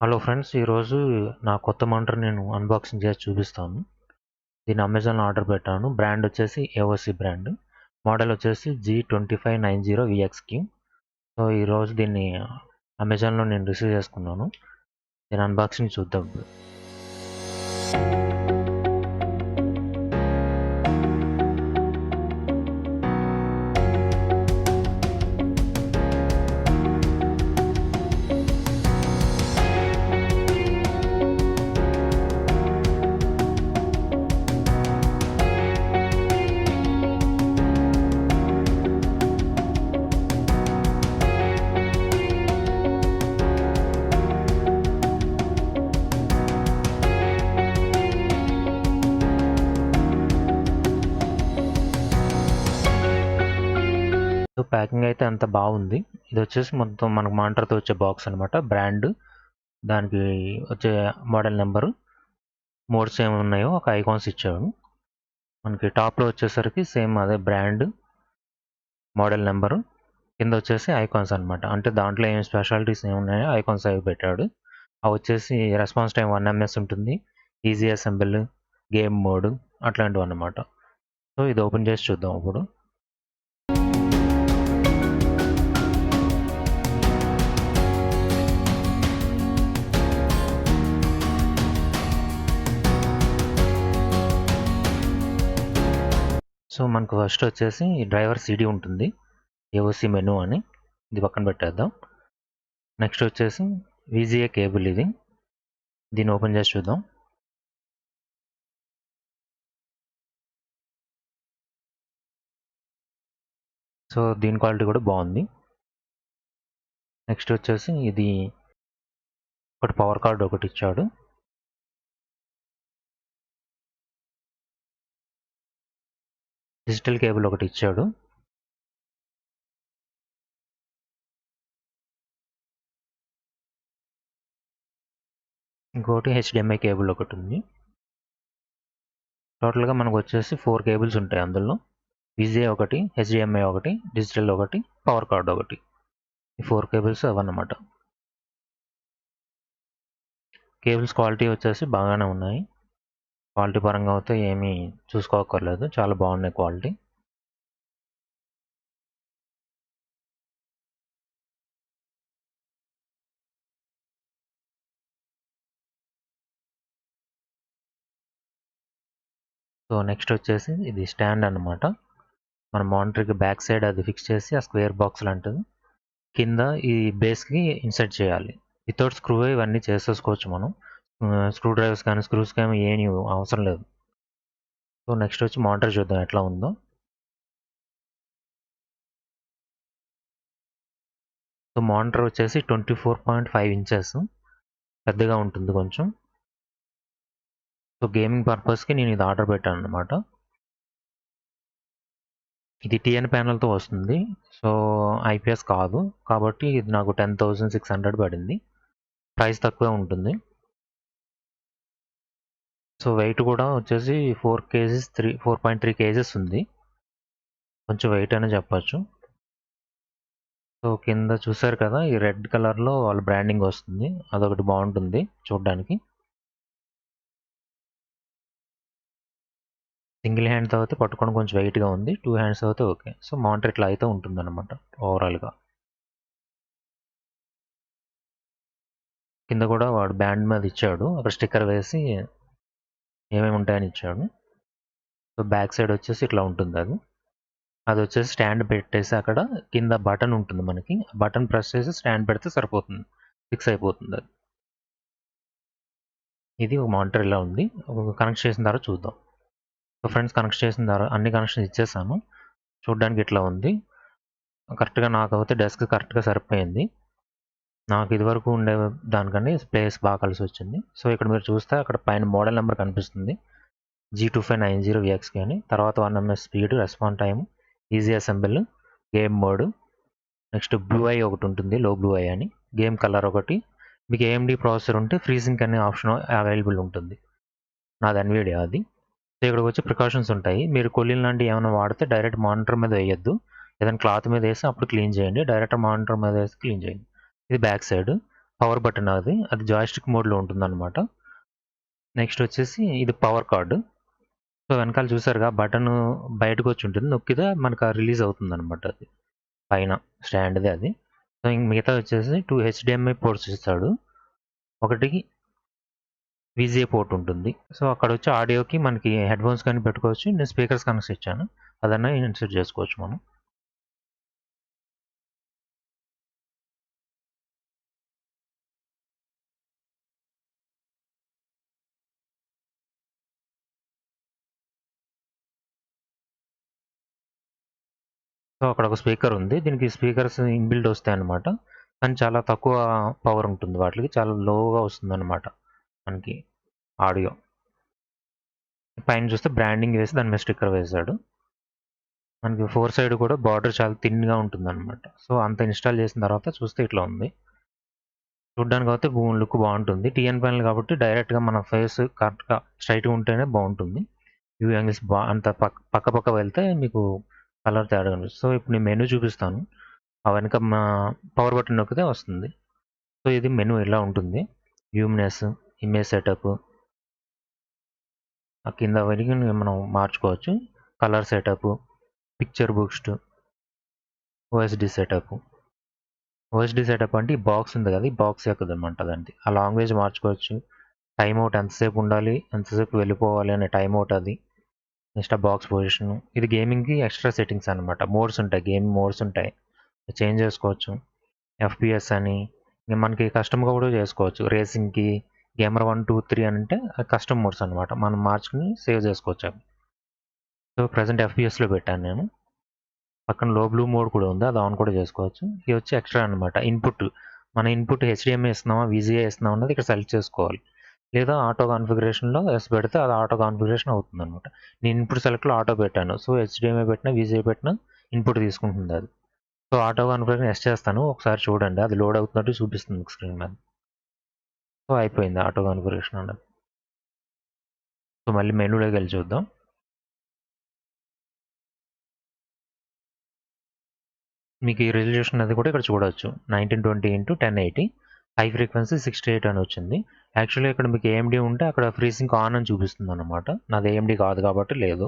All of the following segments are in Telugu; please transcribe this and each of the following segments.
హలో ఫ్రెండ్స్, ఈరోజు నా కొత్త మానిటర్ నేను అన్బాక్సింగ్ చేసి చూపిస్తాను. దీన్ని అమెజాన్లో ఆర్డర్ పెట్టాను. బ్రాండ్ వచ్చేసి AOC బ్రాండ్. మోడల్ వచ్చేసి G2590vxq. సో ఈరోజు దీన్ని అమెజాన్లో నేను రిసీవ్ చేసుకున్నాను. దీని అన్బాక్సింగ్ చూద్దాం. ప్యాకింగ్ అయితే అంత బాగుంది. ఇది వచ్చేసి మొత్తం మనకు మానిటర్తో వచ్చే బాక్స్ అనమాట. బ్రాండ్, దానికి వచ్చే మోడల్ నెంబరు, మోడ్స్ ఏమి ఉన్నాయో ఒక ఐకాన్స్ ఇచ్చాడు. మనకి టాప్లో వచ్చేసరికి సేమ్ అదే బ్రాండ్, మోడల్ నెంబరు, కింద వచ్చేసి ఐకాన్స్ అనమాట. అంటే దాంట్లో ఏం స్పెషాలిటీస్ ఏమున్నాయో ఐకాన్స్ అవి పెట్టాడు. అవి వచ్చేసి రెస్పాన్స్ టైం 1 ms ఉంటుంది, ఈజీ అసెంబుల్, గేమ్ మోడ్ అట్లాంటివి అన్నమాట. సో ఇది ఓపెన్ చేసి చూద్దాం ఇప్పుడు. సో మనకు ఫస్ట్ వచ్చేసి డ్రైవర్ CD ఉంటుంది, AOC మెనూ అని. ఇది పక్కన పెట్టేద్దాం. నెక్స్ట్ వచ్చేసి VGA కేబుల్. ఇది దీన్ని ఓపెన్ చేసి చూద్దాం. సో దీని క్వాలిటీ కూడా బాగుంది. నెక్స్ట్ వచ్చేసి ఇది ఒకటి పవర్ కార్డ్ ఒకటి ఇచ్చాడు. డిజిటల్ కేబుల్ ఒకటి ఇచ్చాడు. ఇంకోటి HDMI కేబుల్ ఒకటి ఉంది. టోటల్గా మనకు వచ్చేసి 4 కేబుల్స్ ఉంటాయి అందులో. VGA ఒకటి, HDMI ఒకటి, డిజిటల్ ఒకటి, పవర్ కార్డ్ ఒకటి. ఈ 4 కేబుల్స్ అవన్నమాట. కేబుల్స్ క్వాలిటీ వచ్చేసి బాగానే ఉన్నాయి. క్వాలిటీ పరంగా అయితే ఏమీ చూసుకోక్కర్లేదు, చాలా బాగున్నాయి క్వాలిటీ. సో నెక్స్ట్ వచ్చేసి ఇది స్టాండ్ అన్నమాట. మన మానిటర్కి బ్యాక్ సైడ్ అది ఫిక్స్ చేసి ఆ స్క్వేర్ బాక్స్ లాంటిది కింద ఈ బేస్కి ఇన్సర్ట్ చేయాలి. వితౌట్ స్క్రూ ఇవన్నీ చేసేసుకోవచ్చు మనం. స్క్రూ డ్రైవర్స్ కానీ స్క్రూస్ కానీ ఏమీ అవసరం లేదు. సో నెక్స్ట్ వచ్చి మానిటర్ చూద్దాం ఎట్లా ఉందో. సో మానిటర్ వచ్చేసి 24.5 inches, పెద్దగా ఉంటుంది కొంచెం. సో గేమింగ్ పర్పస్కి నేను ఇది ఆర్డర్ పెట్టాను అనమాట. ఇది TN ప్యానల్తో వస్తుంది. సో IPS కాదు కాబట్టి ఇది నాకు 10,600 పడింది. ప్రైస్ తక్కువే ఉంటుంది. సో వెయిట్ కూడా వచ్చేసి 4.3 kgs ఉంది. కొంచెం వెయిట్ అని చెప్పచ్చు. సో కింద చూసారు కదా, ఈ రెడ్ కలర్లో వాళ్ళ బ్రాండింగ్ వస్తుంది, అదొకటి బాగుంటుంది చూడడానికి. సింగిల్ హ్యాండ్తో అయితే పట్టుకోవడం కొంచెం వెయిట్గా ఉంది, 2 hands అయితే ఓకే. సో మానిటర్ ఇట్లా అయితే ఉంటుంది అనమాట ఓవరాల్గా. కింద కూడా వాడు బ్యాండ్ మీద ఇచ్చాడు, అక్కడ స్టిక్కర్ వేసి ఏమేమి ఉంటాయని ఇచ్చాడు. సో బ్యాక్ సైడ్ వచ్చేసి ఇట్లా ఉంటుంది. అది వచ్చేసి స్టాండ్ పెట్టేసి అక్కడ కింద బటన్ ఉంటుంది మనకి, బటన్ ప్రెస్ చేసి స్టాండ్ పెడితే సరిపోతుంది, ఫిక్స్ అయిపోతుంది అది. ఇది ఒక మానిటర్ ఇలా ఉంది. కనెక్ట్ చేసిన తర్వాత చూద్దాం. సో ఫ్రెండ్స్, కనెక్ట్ చేసిన తర్వాత అన్ని కనెక్షన్స్ ఇచ్చేసాను. చూడడానికి ఇట్లా ఉంది. కరెక్ట్గా నాకు అయితే డెస్క్ కరెక్ట్గా సరిపోయింది. నాకు ఇదివరకు ఉండే దానికన్నా ప్లేస్ బాగా కలిసి వచ్చింది. సో ఇక్కడ మీరు చూస్తే అక్కడ పైన మోడల్ నెంబర్ కనిపిస్తుంది, G2590vxq అని. తర్వాత 1 ms speed, response time, easy assemble, game mode, next blue I ఒకటి ఉంటుంది, లో బ్లూ ఐ అని, గేమ్ కలర్ ఒకటి. మీకు AMD ప్రాసెసర్ ఉంటే ఫ్రీజింగ్ అనే ఆప్షన్ అవైలబుల్ ఉంటుంది. నాది Nvidia అది. సో ఇక్కడికి వచ్చి ప్రికాషన్స్ ఉంటాయి. మీరు కొల్లిన్ లాంటివి ఏమైనా వాడితే డైరెక్ట్ మానిటర్ మీద వేయద్దు, ఏదైనా క్లాత్ మీద వేసి అప్పుడు క్లీన్ చేయండి. డైరెక్ట్ మానిటర్ మీద వేసి క్లీన్ చేయండి. ఇది బ్యాక్ సైడ్. పవర్ బటన్ అది జాయ్స్టిక్ మోడ్లో ఉంటుందన్నమాట. నెక్స్ట్ వచ్చేసి ఇది పవర్ కార్డు. సో వెనకాల చూసారుగా బటన్ బయటకు వచ్చి ఉంటుంది, నొక్కితే మనకు రిలీజ్ అవుతుందన్నమాట. అది పైన స్టాండ్ది అది. సో ఇంక మిగతా వచ్చేసి 2 HDMI పోర్ట్స్ ఇస్తాడు, ఒకటి VGA పోర్ట్ ఉంటుంది. సో అక్కడ వచ్చి ఆడియోకి మనకి హెడ్ ఫోన్స్ కానీ పెట్టుకోవచ్చు. నేను స్పీకర్స్ కనెక్ట్ ఇచ్చాను, అదన్నా ఇన్సర్ట్ చేసుకోవచ్చు మనం. సో అక్కడ ఒక స్పీకర్ ఉంది, దీనికి స్పీకర్స్ ఇన్బిల్డ్ వస్తాయి అన్నమాట. కానీ చాలా తక్కువ పవర్ ఉంటుంది వాటికి, చాలా లోగా వస్తుంది అన్నమాట మనకి ఆడియో. పైన చూస్తే బ్రాండింగ్ వేసి దాని మీద స్టిక్కర్ వేశాడు. మనకి 4 సైడ్ కూడా బార్డర్ చాలా థిన్గా ఉంటుంది అనమాట. సో అంత ఇన్స్టాల్ చేసిన తర్వాత చూస్తే ఇట్లా ఉంది. చూడ్డానికి అయితే లుక్ బాగుంటుంది. టీఎన్ ప్యానల్ కాబట్టి డైరెక్ట్గా మన ఫేస్ కరెక్ట్గా స్ట్రైట్గా ఉంటేనే బాగుంటుంది. వ్యూ యాంగిల్స్ అంత పక్క వెళ్తే మీకు కలర్ తేడా కనిపిస్తుంది. సో ఇప్పుడు నేను మెనూ చూపిస్తాను, ఆ వెనక మా పవర్ బటన్ నొక్కితే వస్తుంది. సో ఇది మెనూ ఇలా ఉంటుంది. ల్యూమినెస్, ఇమేజ్ సెటప్, ఆ కింద వరకు మనం మార్చుకోవచ్చు. Colour setup, picture Boost, OSD setup. OSD setup అంటే ఈ బాక్స్ ఉంది కదా, ఈ బాక్స్ ఎక్కుదనమాట దానికి. ఆ లాంగ్వేజ్ మార్చుకోవచ్చు. టైమ్ అవుట్ ఎంతసేపు ఉండాలి, ఎంతసేపు వెళ్ళిపోవాలి అనే టైమ్ అవుట్ అది. నెక్స్ట్ ఆ బాక్స్ పొజిషన్. ఇది గేమింగ్కి ఎక్స్ట్రా సెట్టింగ్స్ అనమాట. మోడ్స్ ఉంటాయి, గేమింగ్ మోడ్స్ ఉంటాయి, చేంజ్ చేసుకోవచ్చు. FPS అని మనకి కస్టమ్గా కూడా చేసుకోవచ్చు. రేసింగ్కి గేమర్ 1, 2, 3 అని అంటే కస్టమ్ మోడ్స్ అనమాట, మనం మార్చుకుని సేవ్ చేసుకోవచ్చు అవి. సో ప్రజెంట్ FPSలో పెట్టాను నేను. పక్కన లో బ్లూ మోడ్ కూడా ఉంది, అది ఆన్ కూడా చేసుకోవచ్చు. ఇది వచ్చి ఎక్స్ట్రా అనమాట. ఇన్పుట్, మన ఇన్పుట్ HDMI ఇస్తున్నామా, VGA ఇస్తున్నామా అన్నది ఇక్కడ సెలెక్ట్ చేసుకోవాలి. లేదా ఆటో కాన్ఫిగరేషన్లో ఎస్ పెడితే అది ఆటో కాన్ఫిగరేషన్ అవుతుంది అనమాట. నేను ఇన్పుట్ సెలెక్ట్లో ఆటో పెట్టాను. సో HDMI పెట్టినా VGA పెట్టినా ఇన్పుట్ తీసుకుంటుంది అది. సో ఆటో కాన్ఫిగరేషన్ ఎస్ చేస్తాను, ఒకసారి చూడండి, అది లోడ్ అవుతున్నట్టు చూపిస్తుంది స్క్రీన్ మీద. సో అయిపోయింది ఆటో కాన్ఫిగరేషన్ అన్నది. సో మళ్ళీ మెనూలోకి వెళ్ళి చూద్దాం. మీకు ఈ రెజల్యూషన్ అది కూడా ఇక్కడ చూడవచ్చు. 1920x1080, హై ఫ్రీక్వెన్సీ 68 అని వచ్చింది. యాక్చువల్లీ ఇక్కడ మీకు AMD ఉంటే అక్కడ ఫ్రీసింగ్ ఆన్ అని చూపిస్తుంది అనమాట. నాది AMD కాదు కాబట్టి లేదు.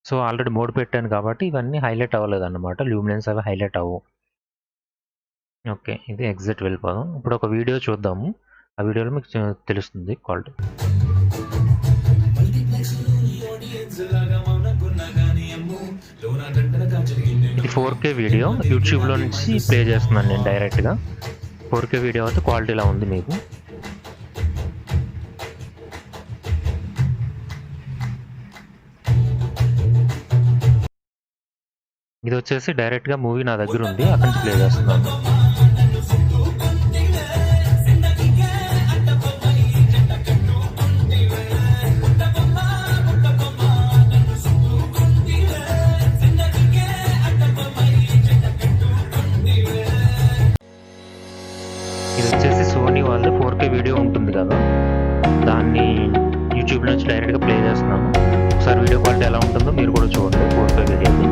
సో ఆల్రెడీ మోడ్ పెట్టాను కాబట్టి ఇవన్నీ హైలైట్ అవ్వలేదు అనమాట, ల్యూమినెన్స్ అవి హైలైట్ అవ్వవు. ఓకే, ఇది ఎగ్జిట్ వెళ్ళిపోదాం. ఇప్పుడు ఒక వీడియో చూద్దాము, ఆ వీడియోలో మీకు తెలుస్తుంది క్వాలిటీ. ఇది 4K వీడియో యూట్యూబ్లో నుంచి ప్లే చేస్తున్నాను నేను డైరెక్ట్గా. 4K వీడియో అయితే క్వాలిటీ ఇలా ఉంది మీకు. ఇది వచ్చేసి డైరెక్ట్గా మూవీ నా దగ్గర ఉంది, అక్కడి నుంచి ప్లే చేస్తున్నాను. ఇది వచ్చేసి సోనీ వాళ్ళ 4K వీడియో ఉంటుంది కదా, దాన్ని యూట్యూబ్ నుంచి డైరెక్ట్గా ప్లే చేస్తున్నాను. ఒకసారి వీడియో క్వాలిటీ ఎలా ఉంటుందో మీరు కూడా చూడండి 4K వీడియోని.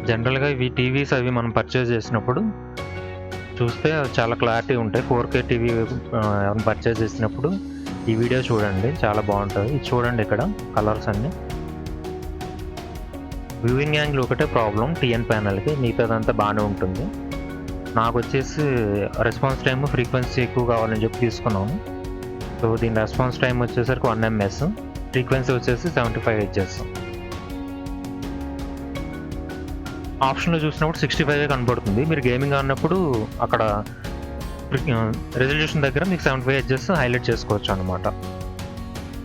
జనరల్గా ఇవి టీవీస్ అవి మనం పర్చేజ్ చేసినప్పుడు చూస్తే చాలా క్లారిటీ ఉంటాయి. 4K టీవీ ఎవరైనా పర్చేజ్ చేసినప్పుడు ఈ వీడియో చూడండి, చాలా బాగుంటుంది. ఇది చూడండి, ఇక్కడ కలర్స్ అన్నీ. వ్యూయింగ్ యాంగిల్ ఒకటే ప్రాబ్లం టీఎన్ ప్యానల్కి, మిగతాదంతా బాగానే ఉంటుంది. నాకు వచ్చేసి రెస్పాన్స్ టైమ్, ఫ్రీక్వెన్సీ ఎక్కువ కావాలని చెప్పి తీసుకున్నాను. సో దీని రెస్పాన్స్ టైం వచ్చేసరికి 1 ms, ఫ్రీక్వెన్సీ వచ్చేసి 75 Hz. ఆప్షన్లో చూసినప్పుడు 65 కనబడుతుంది. మీరు గేమింగ్ ఆడినప్పుడు అక్కడ రెజల్యూషన్ దగ్గర మీకు 75 Hz హైలైట్ చేసుకోవచ్చు అనమాట,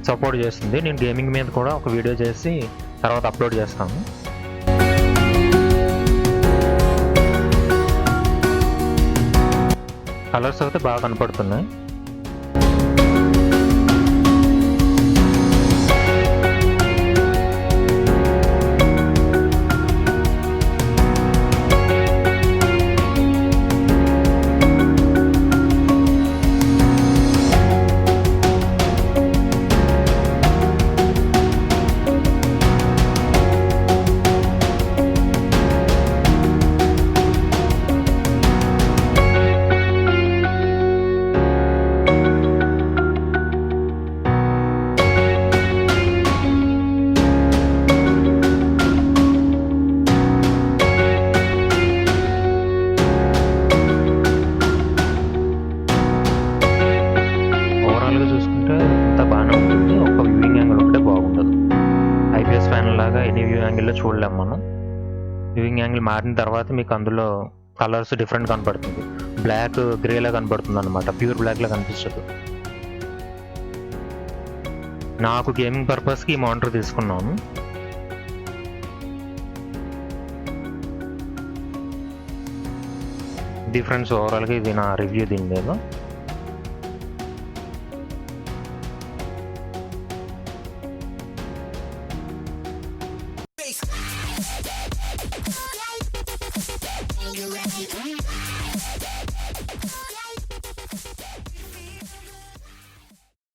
సపోర్ట్ చేస్తుంది. నేను గేమింగ్ మీద కూడా ఒక వీడియో చేసి తర్వాత అప్లోడ్ చేస్తాను. కలర్స్ అయితే బాగా కనపడుతున్నాయి. ఓవరాల్గా చూసుకుంటే అంతా బాగానే ఉంటుంది. ఒక వ్యూయింగ్ యాంగిల్ ఒకటే బాగుండదు. ఐపీఎస్ ప్యానల్ లాగా ఎనీ వ్యూ యాంగిల్లో చూడలేము మనం. వ్యూయింగ్ యాంగిల్ మారిన తర్వాత మీకు అందులో కలర్స్ డిఫరెంట్ కనపడుతుంది. బ్లాక్ గ్రేలా కనపడుతుంది అనమాట, ప్యూర్ బ్లాక్లా కనిపించదు. నాకు గేమింగ్ పర్పస్కి ఈ మానిటర్ తీసుకున్నాను. ఇది ఫ్రెండ్స్ ఓవరాల్గా ఇది నా రివ్యూ దీని మీద.